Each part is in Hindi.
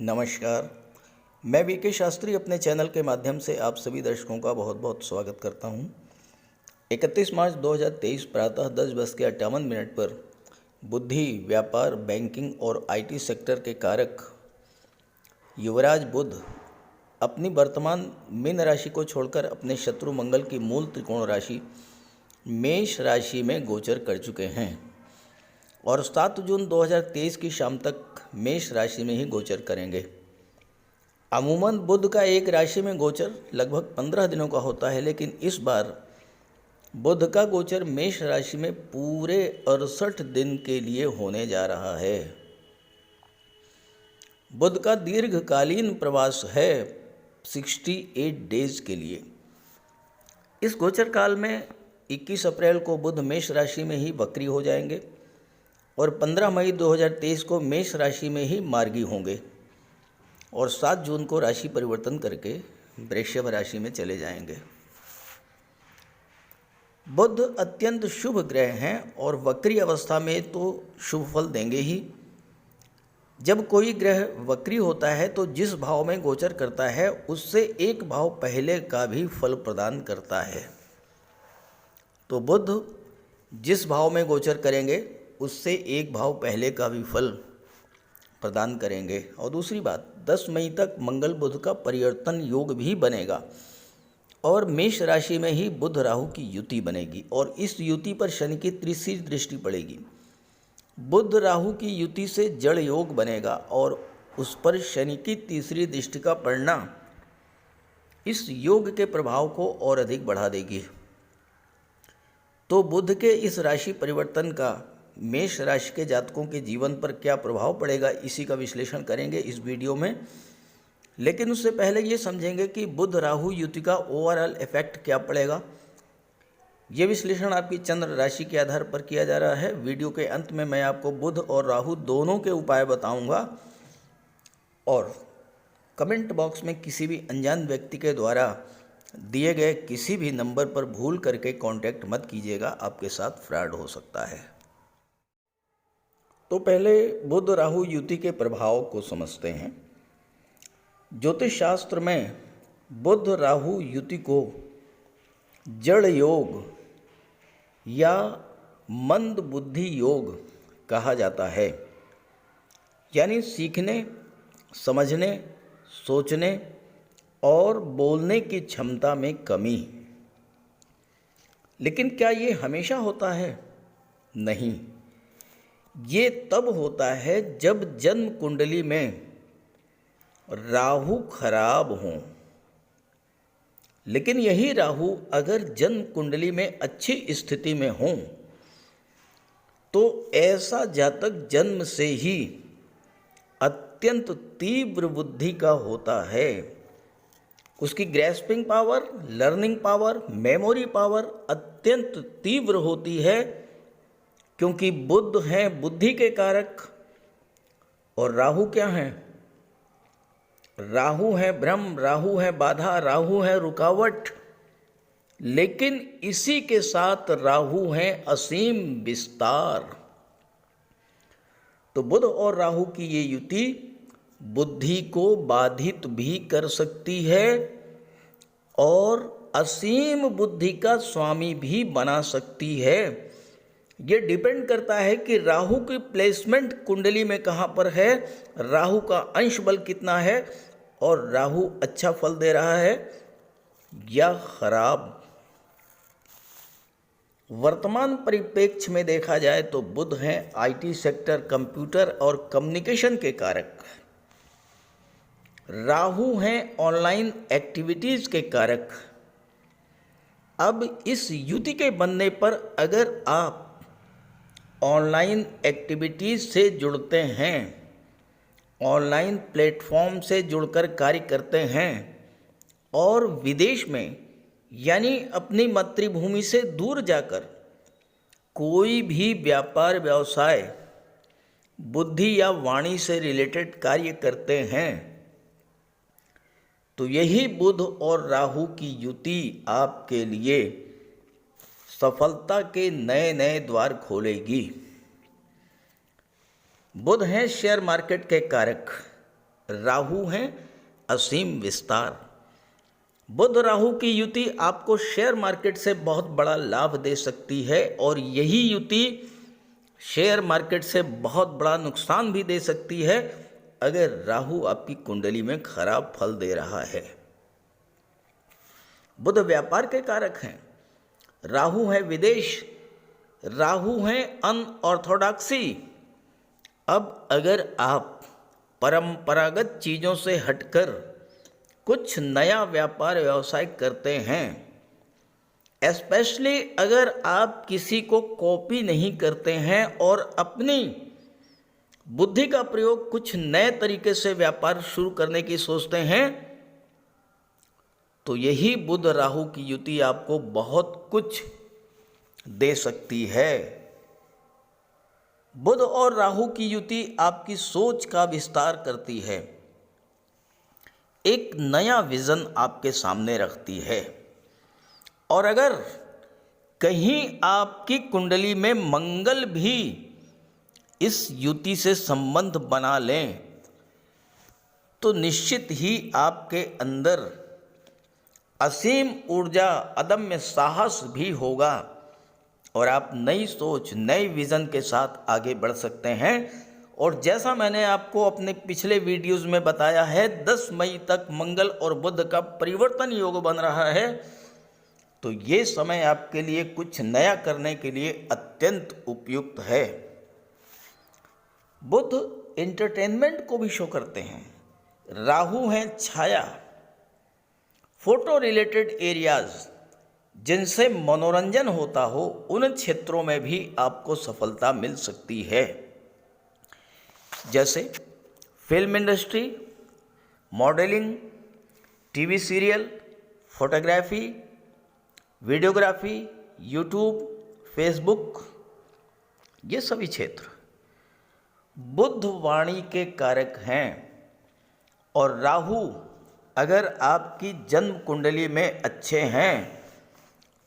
नमस्कार। मैं वीके शास्त्री अपने चैनल के माध्यम से आप सभी दर्शकों का बहुत बहुत स्वागत करता हूं। 31 मार्च 2023 प्रातः 10:58 पर बुद्धि, व्यापार, बैंकिंग और आईटी सेक्टर के कारक युवराज बुध अपनी वर्तमान मीन राशि को छोड़कर अपने शत्रु मंगल की मूल त्रिकोण राशि मेष राशि में गोचर कर चुके हैं और 7 जून 2023 की शाम तक मेष राशि में ही गोचर करेंगे। अमूमन बुध का एक राशि में गोचर लगभग 15 दिनों का होता है, लेकिन इस बार बुध का गोचर मेष राशि में पूरे 68 दिन के लिए होने जा रहा है। बुध का दीर्घकालीन प्रवास है 68 डेज के लिए। इस गोचर काल में 21 अप्रैल को बुध मेष राशि में ही वक्री हो जाएंगे और 15 मई 2023 को मेष राशि में ही मार्गी होंगे और 7 जून को राशि परिवर्तन करके वृषभ राशि में चले जाएंगे। बुध अत्यंत शुभ ग्रह हैं और वक्री अवस्था में तो शुभ फल देंगे ही। जब कोई ग्रह वक्री होता है तो जिस भाव में गोचर करता है उससे एक भाव पहले का भी फल प्रदान करता है। तो बुध जिस भाव में गोचर करेंगे उससे एक भाव पहले का भी फल प्रदान करेंगे। और दूसरी बात, 10 मई तक मंगल बुध का परिवर्तन योग भी बनेगा और मेष राशि में ही बुध राहु की युति बनेगी और इस युति पर शनि की तीसरी दृष्टि पड़ेगी। बुध राहु की युति से जड़ योग बनेगा और उस पर शनि की तीसरी दृष्टि का पड़ना इस योग के प्रभाव को और अधिक बढ़ा देगी। तो बुध के इस राशि परिवर्तन का मेष राशि के जातकों के जीवन पर क्या प्रभाव पड़ेगा, इसी का विश्लेषण करेंगे इस वीडियो में। लेकिन उससे पहले ये समझेंगे कि बुध राहु युति का ओवरऑल इफेक्ट क्या पड़ेगा। ये विश्लेषण आपकी चंद्र राशि के आधार पर किया जा रहा है। वीडियो के अंत में मैं आपको बुध और राहु दोनों के उपाय बताऊंगा और कमेंट बॉक्स में किसी भी अनजान व्यक्ति के द्वारा दिए गए किसी भी नंबर पर भूल करके कांटेक्ट मत कीजिएगा, आपके साथ फ्रॉड हो सकता है। तो पहले बुध राहु युति के प्रभाव को समझते हैं। ज्योतिष शास्त्र में बुध राहु युति को जड़ योग या मंद बुद्धि योग कहा जाता है, यानी सीखने, समझने, सोचने और बोलने की क्षमता में कमी। लेकिन क्या ये हमेशा होता है? नहीं, ये तब होता है जब जन्म कुंडली में राहु खराब हों। लेकिन यही राहु अगर जन्म कुंडली में अच्छी स्थिति में हों तो ऐसा जातक जन्म से ही अत्यंत तीव्र बुद्धि का होता है। उसकी grasping power, learning power, memory power अत्यंत तीव्र होती है, क्योंकि बुध हैं बुद्धि के कारक और राहु क्या हैं? राहु है भ्रम, राहु है बाधा, राहु है रुकावट। लेकिन इसी के साथ राहु है असीम विस्तार। तो बुध और राहु की ये युति बुद्धि को बाधित भी कर सकती है और असीम बुद्धि का स्वामी भी बना सकती है। ये डिपेंड करता है कि राहु की प्लेसमेंट कुंडली में कहाँ पर है, राहु का अंश बल कितना है और राहु अच्छा फल दे रहा है या खराब। वर्तमान परिप्रेक्ष्य में देखा जाए तो बुध हैं आईटी सेक्टर, कंप्यूटर और कम्युनिकेशन के कारक। राहु हैं ऑनलाइन एक्टिविटीज़ के कारक। अब इस युति के बनने पर अगर आप ऑनलाइन एक्टिविटीज़ से जुड़ते हैं, ऑनलाइन प्लेटफॉर्म से जुड़कर कार्य करते हैं और विदेश में यानी अपनी मातृभूमि से दूर जाकर कोई भी व्यापार व्यवसाय, बुद्धि या वाणी से रिलेटेड कार्य करते हैं, तो यही बुध और राहु की युति आपके लिए सफलता के नए नए द्वार खोलेगी। बुध हैं शेयर मार्केट के कारक। राहु हैं असीम विस्तार। बुध राहु की युति आपको शेयर मार्केट से बहुत बड़ा लाभ दे सकती है और यही युति शेयर मार्केट से बहुत बड़ा नुकसान भी दे सकती है अगर राहु आपकी कुंडली में खराब फल दे रहा है। बुध व्यापार के कारक हैं, राहु है विदेश, राहु है अनऑर्थोडॉक्सी। अब अगर आप परंपरागत चीज़ों से हटकर कुछ नया व्यापार व्यवसाय करते हैं, एस्पेशली अगर आप किसी को कॉपी नहीं करते हैं और अपनी बुद्धि का प्रयोग कुछ नए तरीके से व्यापार शुरू करने की सोचते हैं, तो यही बुध राहु की युति आपको बहुत कुछ दे सकती है। बुध और राहु की युति आपकी सोच का विस्तार करती है, एक नया विजन आपके सामने रखती है। और अगर कहीं आपकी कुंडली में मंगल भी इस युति से संबंध बना लें तो निश्चित ही आपके अंदर असीम ऊर्जा, अदम्य साहस भी होगा और आप नई सोच, नए विज़न के साथ आगे बढ़ सकते हैं। और जैसा मैंने आपको अपने पिछले वीडियोस में बताया है, 10 मई तक मंगल और बुध का परिवर्तन योग बन रहा है, तो ये समय आपके लिए कुछ नया करने के लिए अत्यंत उपयुक्त है। बुध एंटरटेनमेंट को भी शो करते हैं, राहु हैं छाया, फोटो रिलेटेड एरियाज जिनसे मनोरंजन होता हो, उन क्षेत्रों में भी आपको सफलता मिल सकती है, जैसे film industry, modelling, TV serial, photography, videography, YouTube, Facebook, ये सभी क्षेत्र बुध वाणी के कारक हैं। और राहु अगर आपकी जन्म कुंडली में अच्छे हैं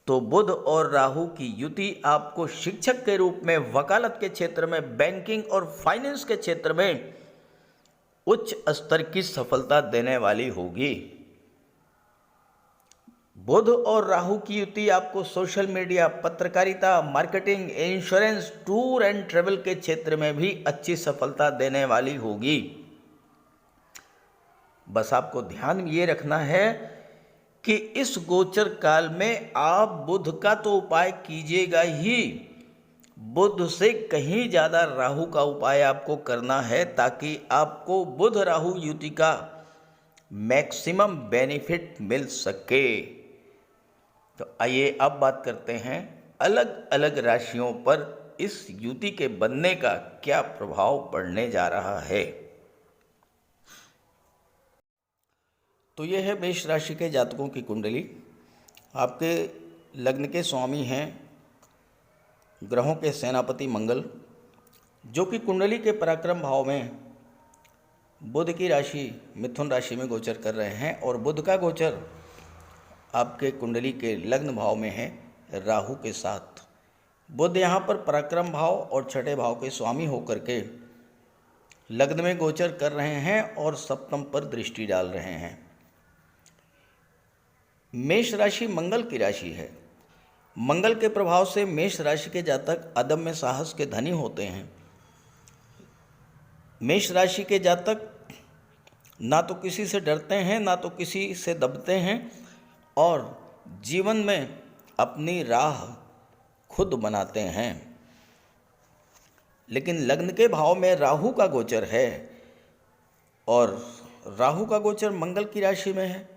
तो बुध और राहु की युति आपको शिक्षक के रूप में, वकालत के क्षेत्र में, बैंकिंग और फाइनेंस के क्षेत्र में उच्च स्तर की सफलता देने वाली होगी। बुध और राहु की युति आपको सोशल मीडिया, पत्रकारिता, marketing, insurance, tour and travel के क्षेत्र में भी अच्छी सफलता देने वाली होगी। बस आपको ध्यान ये रखना है कि इस गोचर काल में आप बुध का तो उपाय कीजिएगा ही, बुध से कहीं ज़्यादा राहु का उपाय आपको करना है ताकि आपको बुध राहु युति का मैक्सिमम बेनिफिट मिल सके। तो आइए अब बात करते हैं अलग अलग राशियों पर इस युति के बनने का क्या प्रभाव पड़ने जा रहा है। तो यह है मेष राशि के जातकों की कुंडली। आपके लग्न के स्वामी हैं ग्रहों के सेनापति मंगल, जो कि कुंडली के पराक्रम भाव में बुध की राशि मिथुन राशि में गोचर कर रहे हैं। और बुध का गोचर आपके कुंडली के लग्न भाव में है राहु के साथ। बुध यहाँ पर पराक्रम भाव और छठे भाव के स्वामी होकर के लग्न में गोचर कर रहे हैं और सप्तम पर दृष्टि डाल रहे हैं। मेष राशि मंगल की राशि है। मंगल के प्रभाव से मेष राशि के जातक अदम्य साहस के धनी होते हैं। मेष राशि के जातक ना तो किसी से डरते हैं, ना तो किसी से दबते हैं और जीवन में अपनी राह खुद बनाते हैं। लेकिन लग्न के भाव में राहु का गोचर है और राहु का गोचर मंगल की राशि में है,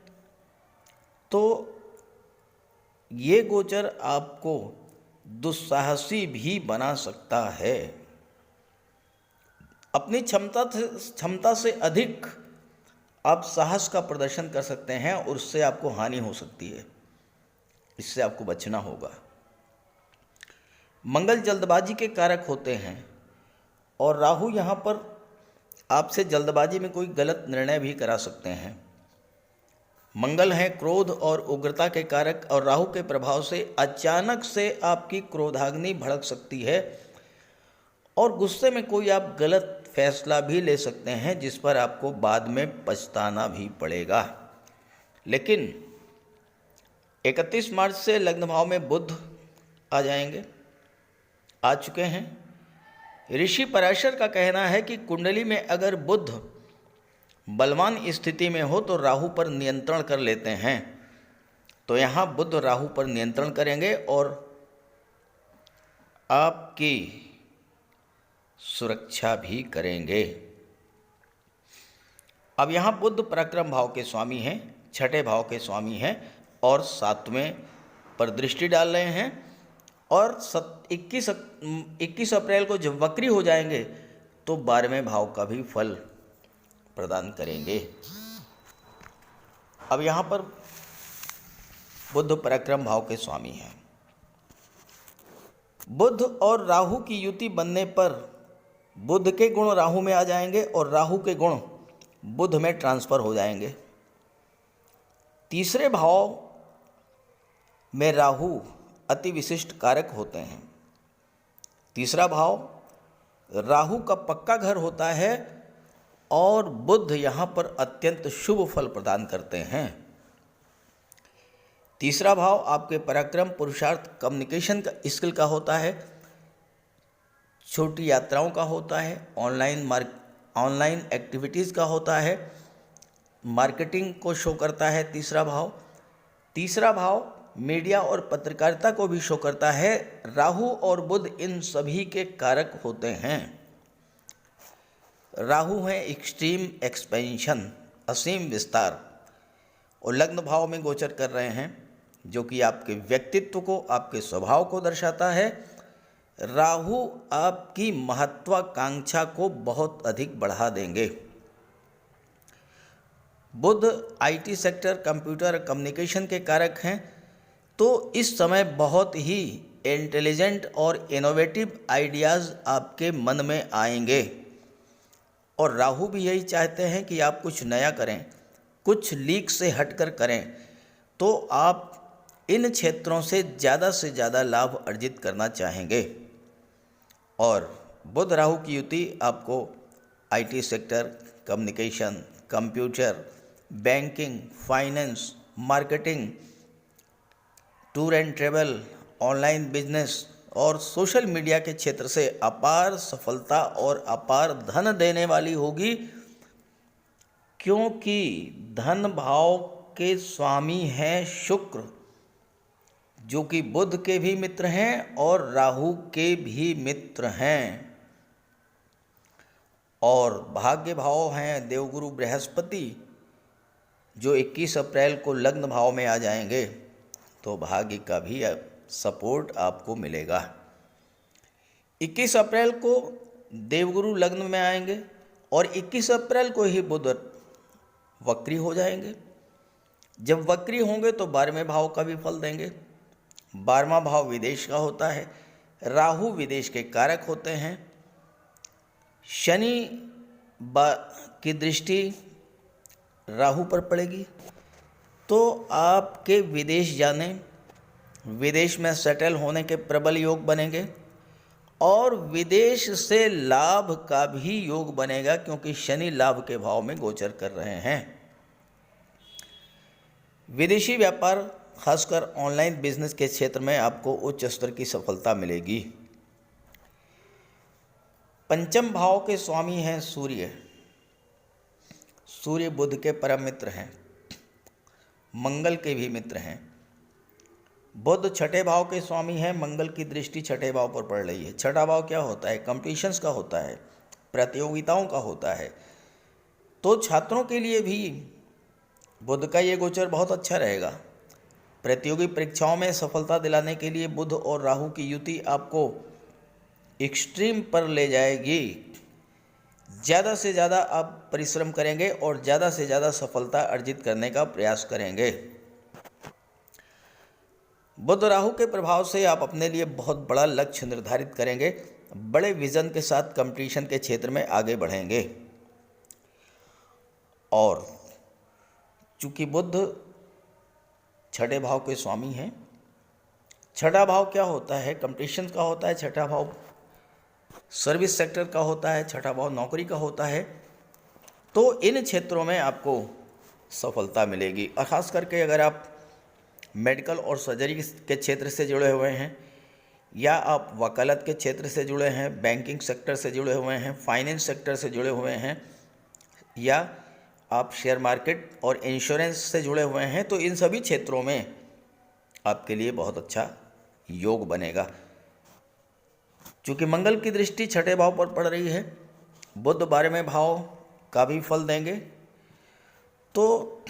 तो ये गोचर आपको दुस्साहसी भी बना सकता है। अपनी क्षमता से अधिक आप साहस का प्रदर्शन कर सकते हैं और उससे आपको हानि हो सकती है, इससे आपको बचना होगा। मंगल जल्दबाजी के कारक होते हैं और राहु यहाँ पर आपसे जल्दबाजी में कोई गलत निर्णय भी करा सकते हैं। मंगल हैं क्रोध और उग्रता के कारक और राहु के प्रभाव से अचानक से आपकी क्रोधाग्नि भड़क सकती है और गुस्से में कोई आप गलत फैसला भी ले सकते हैं जिस पर आपको बाद में पछताना भी पड़ेगा। लेकिन 31 मार्च से लग्न भाव में बुध आ जाएंगे, आ चुके हैं। ऋषि पराशर का कहना है कि कुंडली में अगर बुध बलवान स्थिति में हो तो राहु पर नियंत्रण कर लेते हैं। तो यहाँ बुध राहु पर नियंत्रण करेंगे और आपकी सुरक्षा भी करेंगे। अब यहाँ बुध पराक्रम भाव के स्वामी हैं, छठे भाव के स्वामी हैं और 7वें पर दृष्टि डाल रहे हैं। और 21 अप्रैल को जब वक्री हो जाएंगे तो 12वें भाव का भी फल प्रदान करेंगे। अब यहाँ पर बुध पराक्रम भाव के स्वामी हैं। बुध और राहु की युति बनने पर बुध के गुण राहु में आ जाएंगे और राहु के गुण बुध में ट्रांसफर हो जाएंगे। तीसरे भाव में राहु अति विशिष्ट कारक होते हैं। तीसरा भाव राहु का पक्का घर होता है और बुध यहाँ पर अत्यंत शुभ फल प्रदान करते हैं। तीसरा भाव आपके पराक्रम, पुरुषार्थ, कम्युनिकेशन का स्किल का होता है, छोटी यात्राओं का होता है, ऑनलाइन एक्टिविटीज़ का होता है, मार्केटिंग को शो करता है तीसरा भाव मीडिया और पत्रकारिता को भी शो करता है। राहु और बुध इन सभी के कारक होते हैं। राहु है एक्सट्रीम एक्सपेंशन, असीम विस्तार, और लग्न भाव में गोचर कर रहे हैं जो कि आपके व्यक्तित्व को, आपके स्वभाव को दर्शाता है। राहु आपकी महत्वाकांक्षा को बहुत अधिक बढ़ा देंगे। बुध आईटी सेक्टर, कंप्यूटर, कम्युनिकेशन के कारक हैं। तो इस समय बहुत ही इंटेलिजेंट और इनोवेटिव आइडियाज़ आपके मन में आएंगे और राहु भी यही चाहते हैं कि आप कुछ नया करें, कुछ लीक से हटकर करें। तो आप इन क्षेत्रों से ज़्यादा लाभ अर्जित करना चाहेंगे। और बुध राहु की युति आपको IT sector, communication, computer, banking, finance, marketing, tour and travel, online business और सोशल मीडिया के क्षेत्र से अपार सफलता और अपार धन देने वाली होगी, क्योंकि धन भाव के स्वामी हैं शुक्र, जो कि बुध के भी मित्र हैं और राहु के भी मित्र हैं। और भाग्य भाव हैं देवगुरु बृहस्पति, जो 21 अप्रैल को लग्न भाव में आ जाएंगे। तो भाग्य का भी सपोर्ट आपको मिलेगा। 21 अप्रैल को देवगुरु लग्न में आएंगे और 21 अप्रैल को ही बुध वक्री हो जाएंगे। जब वक्री होंगे तो 12वें भाव का भी फल देंगे। 12वां भाव विदेश का होता है। राहु विदेश के कारक होते हैं। शनि की दृष्टि राहु पर पड़ेगी तो आपके विदेश जाने, विदेश में सेटल होने के प्रबल योग बनेंगे और विदेश से लाभ का भी योग बनेगा, क्योंकि शनि लाभ के भाव में गोचर कर रहे हैं। विदेशी व्यापार, खासकर ऑनलाइन बिजनेस के क्षेत्र में आपको उच्च स्तर की सफलता मिलेगी। पंचम भाव के स्वामी हैं सूर्य। सूर्य बुध के परम मित्र हैं, मंगल के भी मित्र हैं। बुध छठे भाव के स्वामी हैं। मंगल की दृष्टि छठे भाव पर पड़ रही है। छठा भाव क्या होता है? कॉम्पिटिशन्स का होता है, प्रतियोगिताओं का होता है। तो छात्रों के लिए भी बुध का ये गोचर बहुत अच्छा रहेगा। प्रतियोगी परीक्षाओं में सफलता दिलाने के लिए बुध और राहु की युति आपको एक्सट्रीम पर ले जाएगी। ज़्यादा से ज़्यादा आप परिश्रम करेंगे और ज़्यादा से ज़्यादा सफलता अर्जित करने का प्रयास करेंगे। बुध राहु के प्रभाव से आप अपने लिए बहुत बड़ा लक्ष्य निर्धारित करेंगे, बड़े विजन के साथ कंपटीशन के क्षेत्र में आगे बढ़ेंगे। और चूँकि बुध छठे भाव के स्वामी हैं, छठा भाव क्या होता है? कंपटीशन का होता है छठा भाव। सर्विस सेक्टर का होता है, छठा भाव नौकरी का होता है। तो इन क्षेत्रों में आपको सफलता मिलेगी। और ख़ास करके अगर आप मेडिकल और सर्जरी के क्षेत्र से जुड़े हुए हैं, या आप वकालत के क्षेत्र से जुड़े हैं, बैंकिंग सेक्टर से जुड़े हुए हैं, फाइनेंस सेक्टर से जुड़े हुए हैं, या आप शेयर मार्केट और इंश्योरेंस से जुड़े हुए हैं, तो इन सभी क्षेत्रों में आपके लिए बहुत अच्छा योग बनेगा। चूँकि मंगल की दृष्टि छठे भाव पर पड़ रही है, बुध 12वें भाव का भी फल देंगे। तो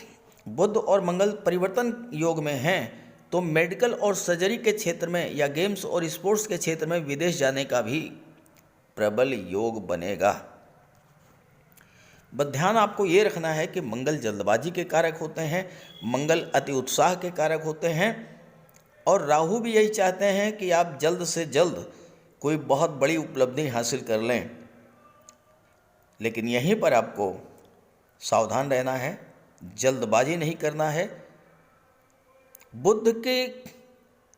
बुध और मंगल परिवर्तन योग में हैं, तो मेडिकल और सर्जरी के क्षेत्र में या गेम्स और स्पोर्ट्स के क्षेत्र में विदेश जाने का भी प्रबल योग बनेगा। बस ध्यान आपको ये रखना है कि मंगल जल्दबाजी के कारक होते हैं, मंगल अति उत्साह के कारक होते हैं, और राहु भी यही चाहते हैं कि आप जल्द से जल्द कोई बहुत बड़ी उपलब्धि हासिल कर लें। लेकिन यहीं पर आपको सावधान रहना है, जल्दबाजी नहीं करना है। बुद्ध के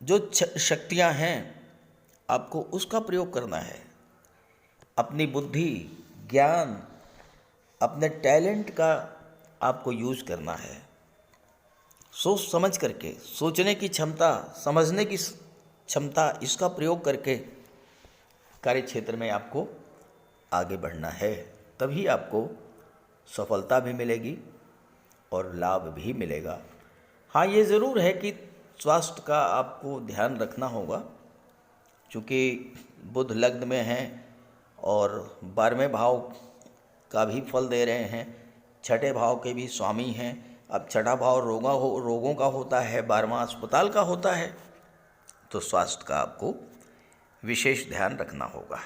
जो शक्तियां हैं आपको उसका प्रयोग करना है। अपनी बुद्धि, ज्ञान, अपने टैलेंट का आपको यूज करना है। सोच समझ करके, सोचने की क्षमता, समझने की क्षमता, इसका प्रयोग करके कार्य क्षेत्र में आपको आगे बढ़ना है। तभी आपको सफलता भी मिलेगी और लाभ भी मिलेगा। हाँ, ये ज़रूर है कि स्वास्थ्य का आपको ध्यान रखना होगा, क्योंकि बुध लग्न में हैं और 12वें भाव का भी फल दे रहे हैं, छठे भाव के भी स्वामी हैं। अब छठा भाव रोगों का होता है, 12वां अस्पताल का होता है, तो स्वास्थ्य का आपको विशेष ध्यान रखना होगा।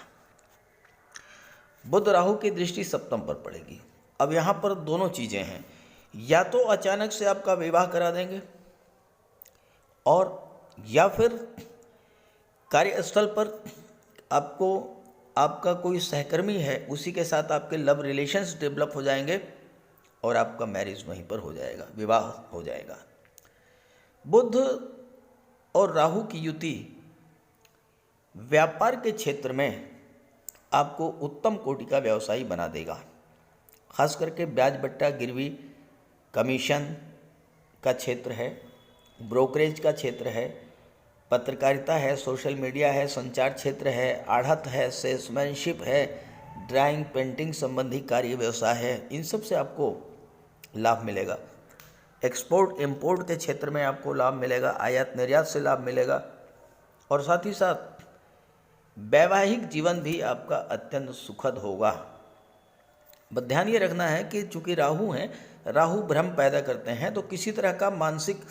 बुध राहु की दृष्टि सप्तम पर पड़ेगी। अब यहाँ पर दोनों चीज़ें हैं, या तो अचानक से आपका विवाह करा देंगे, और या फिर कार्यस्थल पर आपको आपका कोई सहकर्मी है, उसी के साथ आपके लव रिलेशंस डेवलप हो जाएंगे और आपका मैरिज वहीं पर हो जाएगा, विवाह हो जाएगा। बुध और राहु की युति व्यापार के क्षेत्र में आपको उत्तम कोटि का व्यवसायी बना देगा। खास करके ब्याज बट्टा, गिरवी, कमीशन का क्षेत्र है, ब्रोकरेज का क्षेत्र है, पत्रकारिता है, सोशल मीडिया है, संचार क्षेत्र है, आढ़त है, सेल्समैनशिप है, ड्राइंग, पेंटिंग संबंधी कार्य व्यवसाय है, इन सब से आपको लाभ मिलेगा। एक्सपोर्ट इंपोर्ट के क्षेत्र में आपको लाभ मिलेगा, आयात निर्यात से लाभ मिलेगा, और साथ ही साथ वैवाहिक जीवन भी आपका अत्यंत सुखद होगा। बस ध्यान ये रखना है कि चूंकि राहु हैं, राहु भ्रम पैदा करते हैं, तो किसी तरह का मानसिक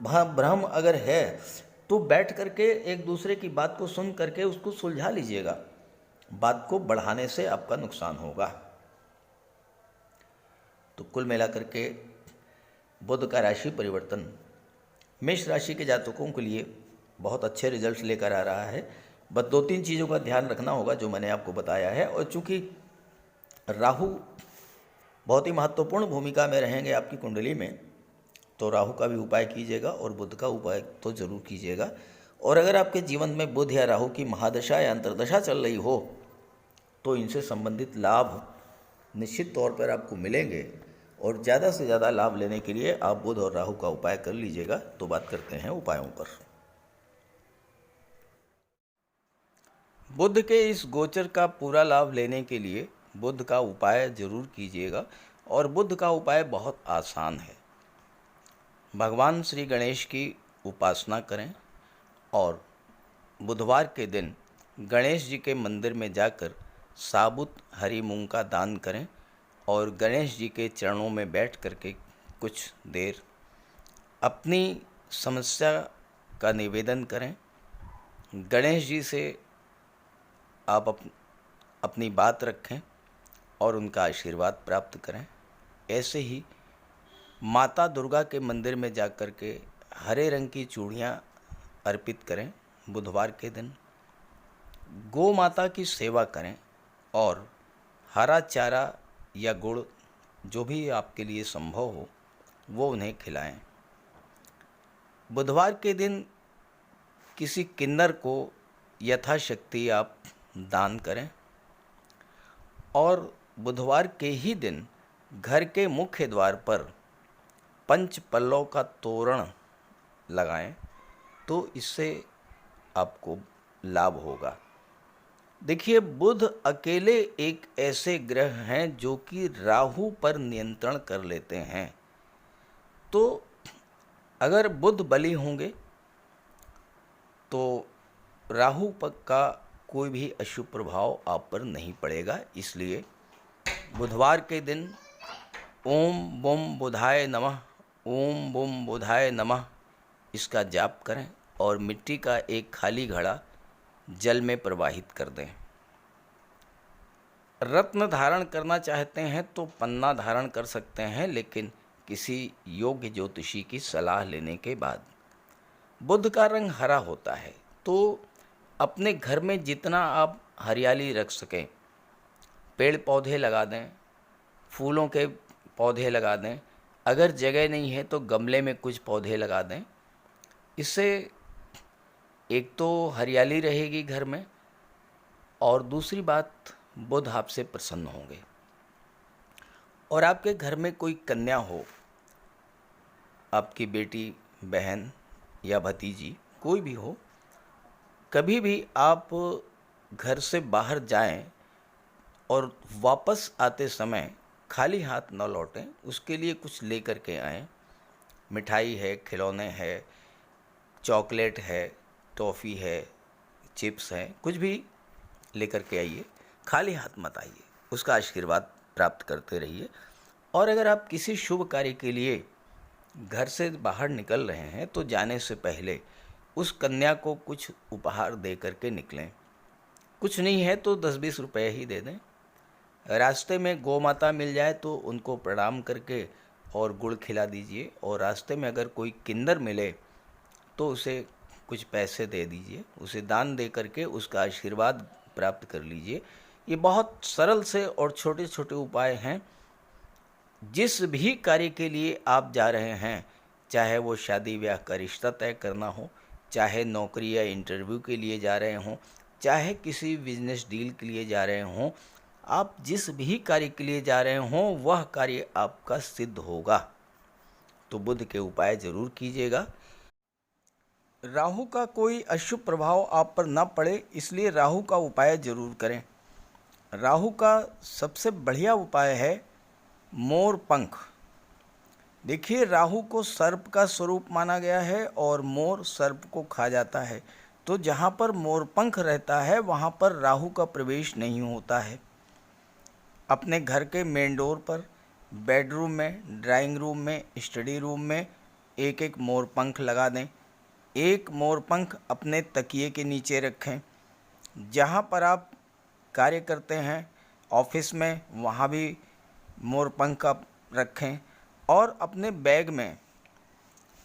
भ्रम अगर है तो बैठ करके एक दूसरे की बात को सुन करके उसको सुलझा लीजिएगा। बात को बढ़ाने से आपका नुकसान होगा। तो कुल मिलाकर के बुध का राशि परिवर्तन मेष राशि के जातकों के लिए बहुत अच्छे रिजल्ट्स लेकर आ रहा है। बस 2-3 चीज़ों का ध्यान रखना होगा जो मैंने आपको बताया है। और चूँकि राहु बहुत ही महत्वपूर्ण भूमिका में रहेंगे आपकी कुंडली में, तो राहु का भी उपाय कीजिएगा और बुध का उपाय तो ज़रूर कीजिएगा। और अगर आपके जीवन में बुध या राहु की महादशा या अंतर्दशा चल रही हो तो इनसे संबंधित लाभ निश्चित तौर पर आपको मिलेंगे। और ज़्यादा से ज़्यादा लाभ लेने के लिए आप बुध और राहु का उपाय कर लीजिएगा। तो बात करते हैं उपायों पर। बुध के इस गोचर का पूरा लाभ लेने के लिए बुध का उपाय जरूर कीजिएगा। और बुध का उपाय बहुत आसान है। भगवान श्री गणेश की उपासना करें और बुधवार के दिन गणेश जी के मंदिर में जाकर साबुत हरी मूंग का दान करें और गणेश जी के चरणों में बैठ करके कुछ देर अपनी समस्या का निवेदन करें। गणेश जी से आप अपनी बात रखें और उनका आशीर्वाद प्राप्त करें। ऐसे ही माता दुर्गा के मंदिर में जाकर के हरे रंग की चूड़ियाँ अर्पित करें। बुधवार के दिन गौ माता की सेवा करें और हरा चारा या गुड़ जो भी आपके लिए संभव हो वो उन्हें खिलाएं। बुधवार के दिन किसी किन्नर को यथाशक्ति आप दान करें। और बुधवार के ही दिन घर के मुख्य द्वार पर पंच पल्लव का तोरण लगाएं, तो इससे आपको लाभ होगा। देखिए, बुध अकेले एक ऐसे ग्रह हैं जो कि राहु पर नियंत्रण कर लेते हैं। तो अगर बुध बली होंगे तो राहु पर का कोई भी अशुभ प्रभाव आप पर नहीं पड़ेगा। इसलिए बुधवार के दिन ओम बुम बुधाय नमः, ओम बुम बुधाय नमः इसका जाप करें और मिट्टी का एक खाली घड़ा जल में प्रवाहित कर दें। रत्न धारण करना चाहते हैं तो पन्ना धारण कर सकते हैं, लेकिन किसी योग्य ज्योतिषी की सलाह लेने के बाद। बुध का रंग हरा होता है, तो अपने घर में जितना आप हरियाली रख सकें, पेड़ पौधे लगा दें, फूलों के पौधे लगा दें। अगर जगह नहीं है तो गमले में कुछ पौधे लगा दें। इससे एक तो हरियाली रहेगी घर में, और दूसरी बात, बुध आपसे प्रसन्न होंगे। और आपके घर में कोई कन्या हो, आपकी बेटी, बहन या भतीजी, कोई भी हो, कभी भी आप घर से बाहर जाएं और वापस आते समय खाली हाथ न लौटें, उसके लिए कुछ लेकर के आएं। मिठाई है, खिलौने है, चॉकलेट है, टॉफ़ी है, चिप्स हैं, कुछ भी लेकर के आइए। खाली हाथ मत आइए, उसका आशीर्वाद प्राप्त करते रहिए। और अगर आप किसी शुभ कार्य के लिए घर से बाहर निकल रहे हैं तो जाने से पहले उस कन्या को कुछ उपहार दे करके निकलें। कुछ नहीं है तो 10-20 रुपए ही दे दें। रास्ते में गौ माता मिल जाए तो उनको प्रणाम करके और गुड़ खिला दीजिए। और रास्ते में अगर कोई किन्नर मिले तो उसे कुछ पैसे दे दीजिए, उसे दान दे करके उसका आशीर्वाद प्राप्त कर लीजिए। ये बहुत सरल से और छोटे छोटे उपाय हैं। जिस भी कार्य के लिए आप जा रहे हैं, चाहे वो शादी ब्याह का रिश्ता तय करना हो, चाहे नौकरी या इंटरव्यू के लिए जा रहे हों, चाहे किसी बिजनेस डील के लिए जा रहे हों, आप जिस भी कार्य के लिए जा रहे हों वह कार्य आपका सिद्ध होगा। तो बुध के उपाय जरूर कीजिएगा। राहु का कोई अशुभ प्रभाव आप पर न पड़े, इसलिए राहु का उपाय जरूर करें। राहु का सबसे बढ़िया उपाय है मोर पंख। देखिए, राहु को सर्प का स्वरूप माना गया है और मोर सर्प को खा जाता है। तो जहाँ पर मोर पंख रहता है वहाँ पर राहु का प्रवेश नहीं होता है। अपने घर के मेन डोर पर, बेडरूम में, ड्राइंग रूम में, स्टडी रूम में एक एक मोर पंख लगा दें। एक मोर पंख अपने तकिए के नीचे रखें। जहाँ पर आप कार्य करते हैं ऑफिस में, वहाँ भी मोर पंख आप रखें। और अपने बैग में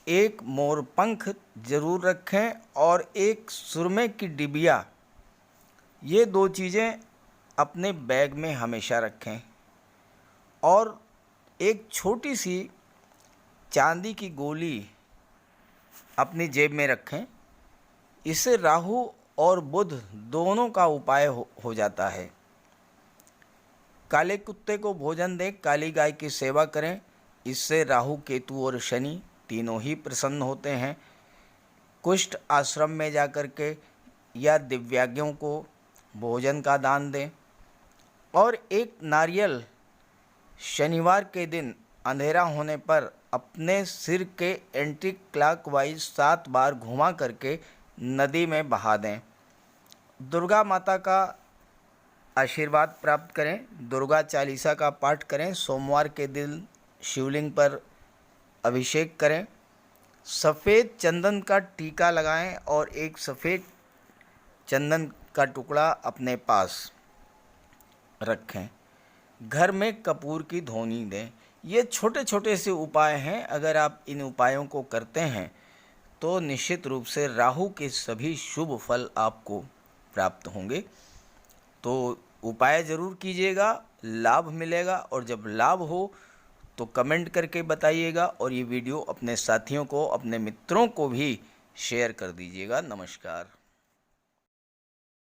एक मोर पंख ज़रूर रखें और एक सुरमे की डिबिया। ये दो चीज़ें अपने बैग में हमेशा रखें। और एक छोटी सी चांदी की गोली अपनी जेब में रखें। इससे राहु और बुध दोनों का उपाय हो जाता है। काले कुत्ते को भोजन दें, काली गाय की सेवा करें। इससे राहु, केतु और शनि तीनों ही प्रसन्न होते हैं। कुष्ठ आश्रम में जाकर के या दिव्यांगों को भोजन का दान दें। और एक नारियल शनिवार के दिन अंधेरा होने पर अपने सिर के एंटी क्लॉकवाइज 7 बार घुमा करके नदी में बहा दें। दुर्गा माता का आशीर्वाद प्राप्त करें। दुर्गा चालीसा का पाठ करें। सोमवार के दिन शिवलिंग पर अभिषेक करें। सफ़ेद चंदन का टीका लगाएं और एक सफ़ेद चंदन का टुकड़ा अपने पास रखें। घर में कपूर की धूनी दें। ये छोटे छोटे से उपाय हैं। अगर आप इन उपायों को करते हैं तो निश्चित रूप से राहु के सभी शुभ फल आपको प्राप्त होंगे। तो उपाय ज़रूर कीजिएगा, लाभ मिलेगा। और जब लाभ हो तो कमेंट करके बताइएगा। और ये वीडियो अपने साथियों को, अपने मित्रों को भी शेयर कर दीजिएगा। नमस्कार।